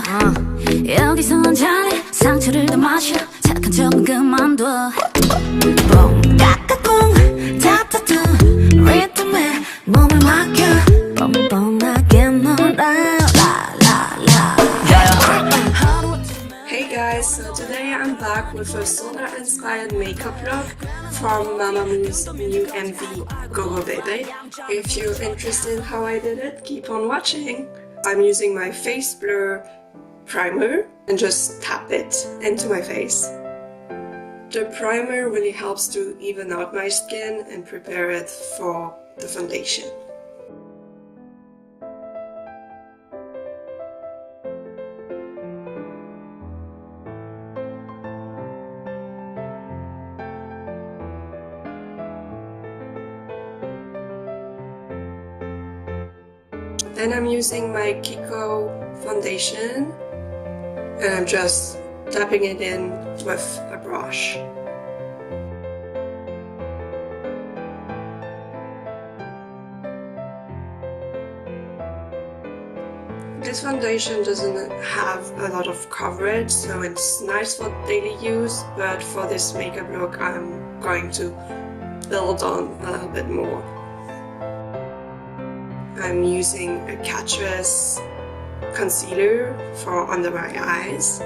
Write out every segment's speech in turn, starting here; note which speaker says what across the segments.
Speaker 1: 여기서 한 잔에 상처를 더 마셔 착한 척은 그만둬 뽕 까까꿍 타타타 리듬에 몸을 맡겨 뻔뻔하게 놀아
Speaker 2: Hey guys, so today I'm back with a solar inspired makeup look from MAMAMOO's new MV Gogobebe. If you're interested in how I did it, keep on watching. I'm using my face blur primer and just tap it into my face. The primer really helps to even out my skin and prepare it for the foundation. Then I'm using my KIKO foundation and I'm just tapping it in with a brush. This foundation doesn't have a lot of coverage, so it's nice for daily use, but for this makeup look I'm going to build on a little bit more. I'm using a Catrice concealer for under my eyes.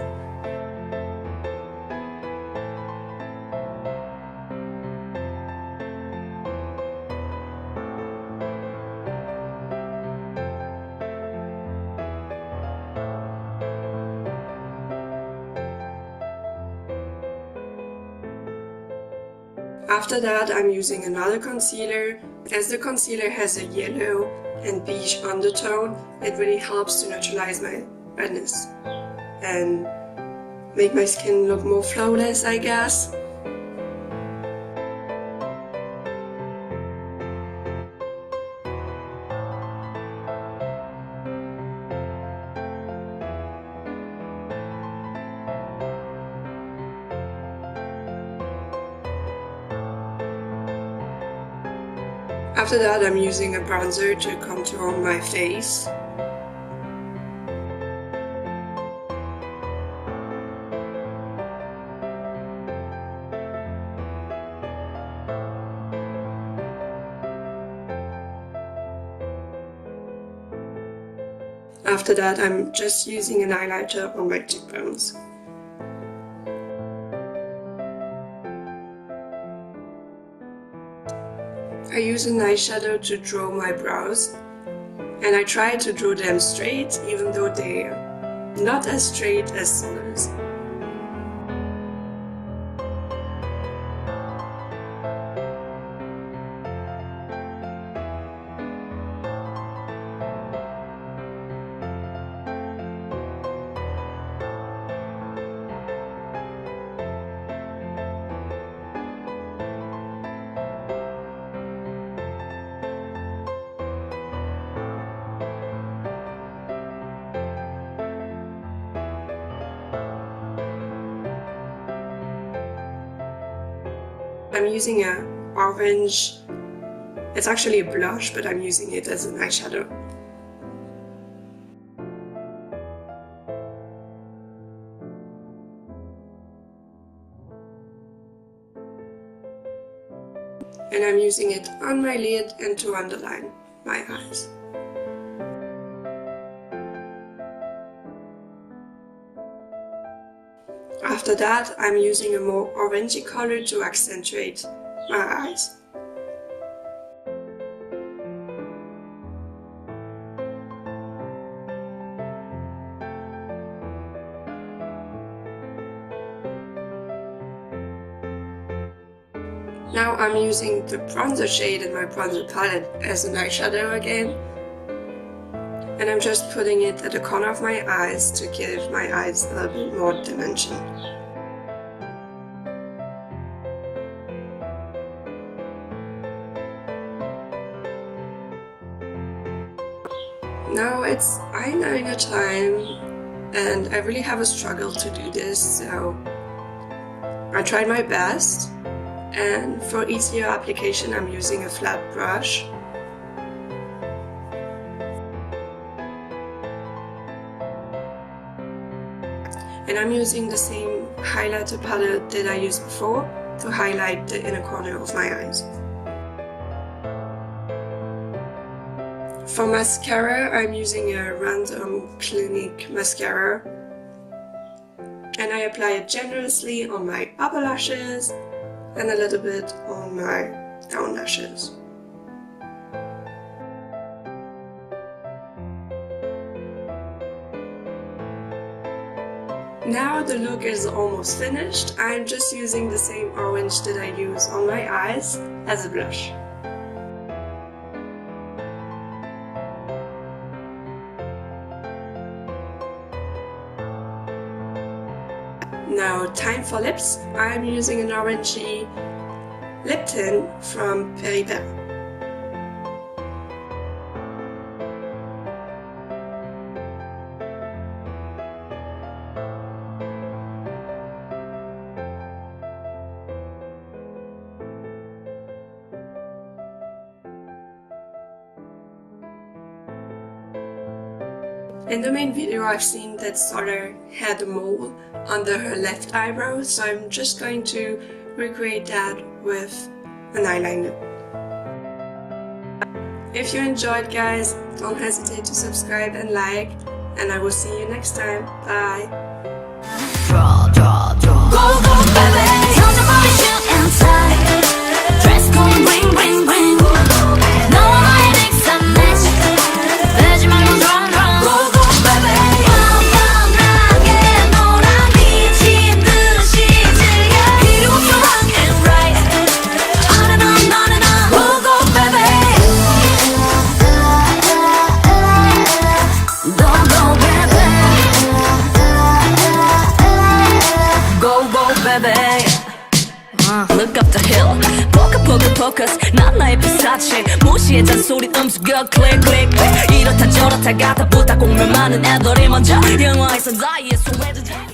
Speaker 2: After that, I'm using another concealer. As the concealer has a yellow and beige undertone, it really helps to neutralize my redness and make my skin look more flawless, I guess. After that, I'm using a bronzer to contour my face. After that, I'm just using an eyeliner on my cheekbones. I use an eyeshadow to draw my brows, and I try to draw them straight, even though they're not as straight as Solar's. I'm using an orange, it's actually a blush, but I'm using it as an eyeshadow. And I'm using it on my lid and to underline my eyes. After that, I'm using a more orangey color to accentuate my eyes. Now I'm using the bronzer shade in my bronzer palette as an eyeshadow again. And I'm just putting it at the corner of my eyes to give my eyes a little bit more dimension. Now it's eyeliner time, and I really have a struggle to do this, so I tried my best, and for easier application I'm using a flat brush. And I'm using the same highlighter palette that I used before to highlight the inner corner of my eyes. For mascara, I'm using a random Clinique mascara. And I apply it generously on my upper lashes and a little bit on my down lashes. Now the look is almost finished. I'm just using the same orange that I use on my eyes as a blush. Now time for lips. I'm using an orangey lip tint from Peripera. In the main video I've seen that Solar had a mole under her left eyebrow, so I'm just going to recreate that with an eyeliner. If you enjoyed, guys, don't hesitate to subscribe and like, and I will see you next time. Bye!
Speaker 1: Gogobebe, touch shoe and tie. Dress going bling bling bling. No one I mix and match. Vegemite run run. Gogobebe, 뻔뻔하게 놀아 미친 듯이 즐겨. 필요 없어 wrong and right. On and on on and on. Gogobebe, Gogobebe. Look up the hill, focus 난 나의 피사체 무시해 잔소리 음수겨 click click 이렇다 저렇다 가다 부탁 공면 많은 애들이 먼저 영화에서 나의 소외주자